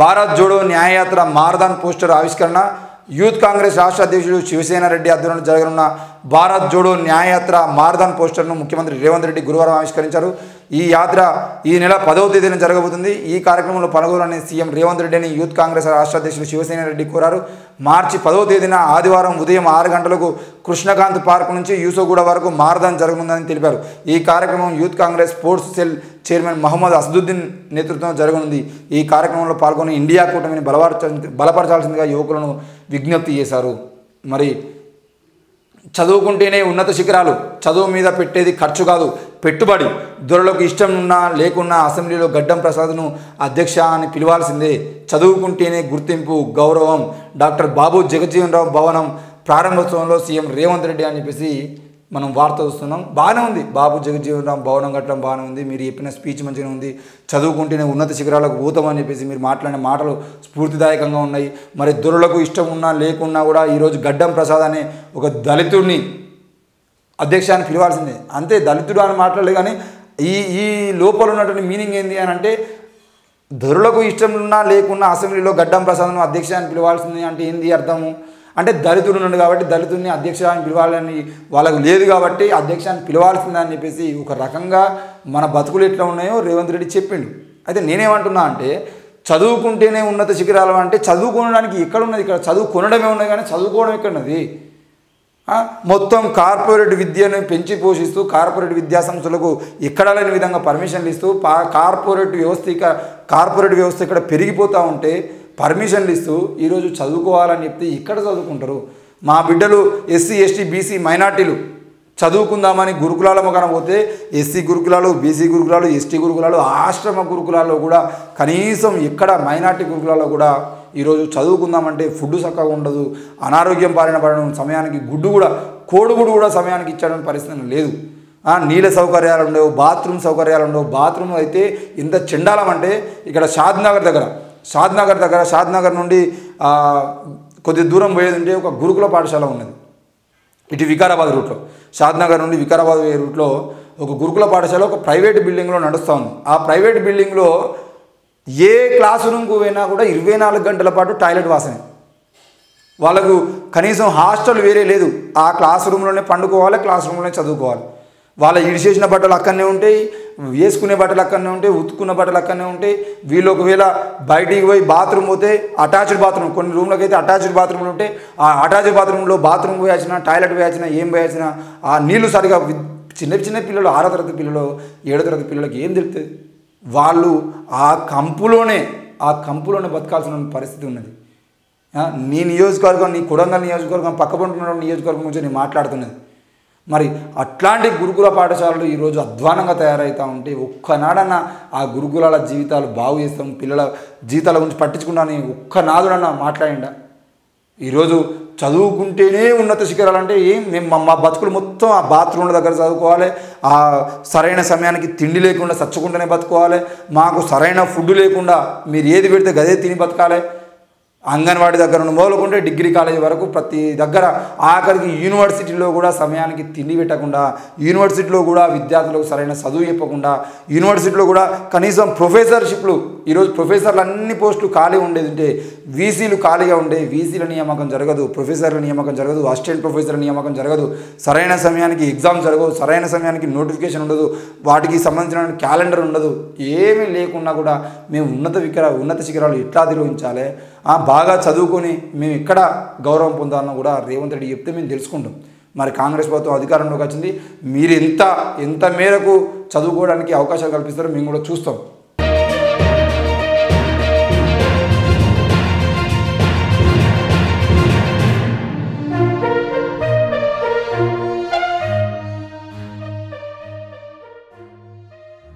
Bharat Jodo Nyay Yatra marathon poster ఆవిష్కరణ youth Congress రాష్ట్ర అధ్యక్షుడు శివసేన రెడ్డి ఆధ్వర్యంలో జరగనున్న భారత్ జోడో న్యాయయాత్ర మారథాన్ పోస్టర్ను ముఖ్యమంత్రి రేవంత్ రెడ్డి గురువారం ఆవిష్కరించారు. ఈ యాత్ర ఈ నెల 10వ తేదీన జరగబోతుంది. ఈ కార్యక్రమంలో పాల్గొనాలని సీఎం రేవంత్ రెడ్డిని యూత్ కాంగ్రెస్ రాష్ట్ర అధ్యక్షుడు శివసేన రెడ్డి కోరారు. మార్చి 10వ తేదీన ఆదివారం ఉదయం 6 గంటలకు కృష్ణకాంత్ పార్క్ నుంచి యూసోగూడ వరకు మారథాన్ జరగనుందని తెలిపారు. ఈ కార్యక్రమం youth Congress sports cell chairman Mohammed Asaduddin నేతృత్వంలో జరగనుంది. ఈ కార్యక్రమంలో పాల్గొని ఇండియా కూటమిని బలపరచాల్సిందిగా యువకులను విజ్ఞప్తి చేశారు. మరి చదువుకుంటేనే ఉన్నత శిఖరాలు, చదువు మీద పెట్టేది ఖర్చు కాదు పెట్టుబడి. దొరలకు ఇష్టం ఉన్నా లేకున్నా అసెంబ్లీలో గడ్డం ప్రసాద్ను అధ్యక్ష అని పిలవాల్సిందే. చదువుకుంటేనే గుర్తింపు గౌరవం. డాక్టర్ బాబు జగజ్జీవన్ రావు భవనం ప్రారంభోత్సవంలో సీఎం రేవంత్ రెడ్డి అని చెప్పేసి మనం వార్త చూస్తున్నాం. బాగానే ఉంది, బాబు జగజ్జీవన్ రావు భవనం కట్టడం బాగానే ఉంది. మీరు చెప్పిన స్పీచ్ మంచిగా ఉంది. చదువుకుంటేనే ఉన్నత శిఖరాలకు పోతామని చెప్పేసి మీరు మాట్లాడిన మాటలు స్ఫూర్తిదాయకంగా ఉన్నాయి. మరి దొరలకు ఇష్టం ఉన్నా లేకున్నా కూడా ఈరోజు గడ్డం ప్రసాద్ అనే ఒక దళితుడిని అధ్యక్షాన్ని పిలవాల్సిందే. అంతే, దళితుడు అని మాట్లాడలేదు. కానీ ఈ లోపల ఉన్నటువంటి మీనింగ్ ఏంది అని అంటే, దొరలకు ఇష్టం ఉన్నా లేకున్నా అసెంబ్లీలో గడ్డం ప్రసాద్ను అధ్యక్షాన్ని పిలవాల్సింది అంటే ఏంది అర్థము? అంటే దళితుడు ఉన్నాడు కాబట్టి దళితుడిని అధ్యక్షాన్ని పిలవాలని వాళ్ళకు లేదు కాబట్టి అధ్యక్షాన్ని పిలవాల్సిందని చెప్పేసి ఒక రకంగా మన బతుకులు ఎట్లా ఉన్నాయో రేవంత్ రెడ్డి చెప్పిండు. అయితే నేనేమంటున్నా అంటే, చదువుకుంటేనే ఉన్నత శిఖరాలు అంటే చదువుకోవడానికి ఎక్కడ ఉన్నది? ఇక్కడ చదువు కొనడమే ఉన్నది కానీ చదువుకోవడం ఎక్కడున్నది? మొత్తం కార్పొరేట్ విద్యను పెంచి పోషిస్తూ కార్పొరేట్ విద్యా సంస్థలకు ఎక్కడ లేని విధంగా పర్మిషన్లు ఇస్తూ కార్పొరేట్ వ్యవస్థ ఇక్కడ పెరిగిపోతూ ఉంటే పర్మిషన్లు ఇస్తూ ఈరోజు చదువుకోవాలని చెప్తే ఇక్కడ చదువుకుంటారు. మా బిడ్డలు ఎస్సీ ఎస్టీ బీసీ మైనార్టీలు చదువుకుందామని గురుకులాల మొక్కన పోతే ఎస్సీ గురుకులాలు, బీసీ గురుకులాలు, ఎస్టీ గురుకులాలు, ఆశ్రమ గురుకులాల్లో కూడా కనీసం ఎక్కడ మైనార్టీ గురుకులాల్లో కూడా ఈరోజు చదువుకుందామంటే ఫుడ్ చక్కగా ఉండదు. అనారోగ్యం పాలన పడడం, సమయానికి కోడిగుడు కూడా సమయానికి ఇచ్చడం పరిస్థితి లేదు. నీళ్ళ సౌకర్యాలు ఉండవు, బాత్రూమ్ సౌకర్యాలు ఉండవు. బాత్రూమ్ అయితే ఇంత చెండాలం అంటే ఇక్కడ షాద్నగర్ నుండి కొద్ది దూరం పోయేది ఉంటే ఒక గురుకుల పాఠశాల ఉన్నది. ఇటు వికారాబాద్ రూట్లో, షాద్నగర్ నుండి వికారాబాద్ పోయే రూట్లో ఒక గురుకుల పాఠశాల ఒక ప్రైవేట్ బిల్డింగ్లో నడుస్తూ ఉంది. ఆ ప్రైవేట్ బిల్డింగ్లో ఏ క్లాస్ రూమ్కు పోయినా కూడా 24 గంటల పాటు టాయిలెట్ వాసనే. వాళ్ళకు కనీసం హాస్టల్ వేరే లేదు. ఆ క్లాస్ రూమ్లోనే పండుకోవాలి, క్లాస్ రూమ్లోనే చదువుకోవాలి. వాళ్ళ ఇడిచేసిన బట్టలు అక్కడనే ఉంటాయి, వేసుకునే బట్టలు అక్కడనే ఉంటాయి, ఉతుక్కున్న బట్టలు అక్కడనే ఉంటాయి. వీళ్ళు ఒకవేళ బయటికి పోయి బాత్రూమ్ పోతే అటాచ్డ్ బాత్రూమ్, కొన్ని రూమ్లకి అయితే అటాచ్డ్ బాత్రూమ్లు ఉంటాయి. ఆ అటాచ్డ్ బాత్రూంలో బాత్రూమ్ పోయాల్సిన, టాయిలెట్ పోయాల్సిన, ఏం పోయాల్సిన ఆ నీళ్లు సరిగా చిన్న పిల్లలు 6వ తరగతి పిల్లలు 7వ తరగతి పిల్లలకి ఏం తెలుస్తుంది? వాళ్ళు ఆ కంపులోనే బతకాల్సిన పరిస్థితి ఉన్నది. నీ నియోజకవర్గం, నీ కొడంగల్ నియోజకవర్గం, పక్కపంటున్న నియోజకవర్గం గురించి నేను మాట్లాడుతున్నది. మరి అట్లాంటి గురుకుల పాఠశాలలు ఈరోజు అధ్వానంగా తయారవుతూ ఉంటే ఒక్కనాడన్నా ఆ గురుకులాల జీవితాలు బాగు చేస్తాం, పిల్లల జీవితాల గురించి పట్టించుకుంటానని ఒక్కనాదుడన్నా మాట్లాడిండా? ఈరోజు చదువుకుంటేనే ఉన్నత శిఖరాలంటే మేము మా బతుకులు మొత్తం ఆ బాత్రూమ్ల దగ్గర చదువుకోవాలి, ఆ సరైన సమయానికి తిండి లేకుండా చచ్చుకుంటూనే బతుకోవాలి, మాకు సరైన ఫుడ్ లేకుండా మీరు ఏది పెడితే గదే తిని బతకాలి. అంగన్వాడీ దగ్గర నుండి మొదలుకుంటే డిగ్రీ కాలేజీ వరకు ప్రతి దగ్గర, ఆఖరికి యూనివర్సిటీలో కూడా సమయానికి తిండి పెట్టకుండా, యూనివర్సిటీలో కూడా విద్యార్థులకు సరైన చదువు చెప్పకుండా, యూనివర్సిటీలో కూడా కనీసం ప్రొఫెసర్షిప్లు, ఈరోజు ప్రొఫెసర్లు అన్ని పోస్టులు ఖాళీ ఉండేది ఉంటే వీసీలు ఖాళీగా ఉండే, వీసీల నియామకం జరగదు, ప్రొఫెసర్ల నియామకం జరగదు, అసిస్టెంట్ ప్రొఫెసర్ల నియామకం జరగదు, సరైన సమయానికి ఎగ్జామ్ జరగవు, సరైన సమయానికి నోటిఫికేషన్ ఉండదు, వాటికి సంబంధించిన క్యాలెండర్ ఉండదు. ఏమీ లేకున్నా కూడా మేము ఉన్నత శిఖరాలు ఎట్లా అధిరోహించాలి, బాగా చదువుకొని మేము ఎక్కడ గౌరవం పొందాలన్నా కూడా రేవంత్ రెడ్డి చెప్తే మేము తెలుసుకుంటాం. మరి కాంగ్రెస్ ప్రభుత్వం అధికారంలోకి వచ్చింది, మీరు ఎంత మేరకు చదువుకోవడానికి అవకాశాలు కల్పిస్తారో మేము కూడా చూస్తాం.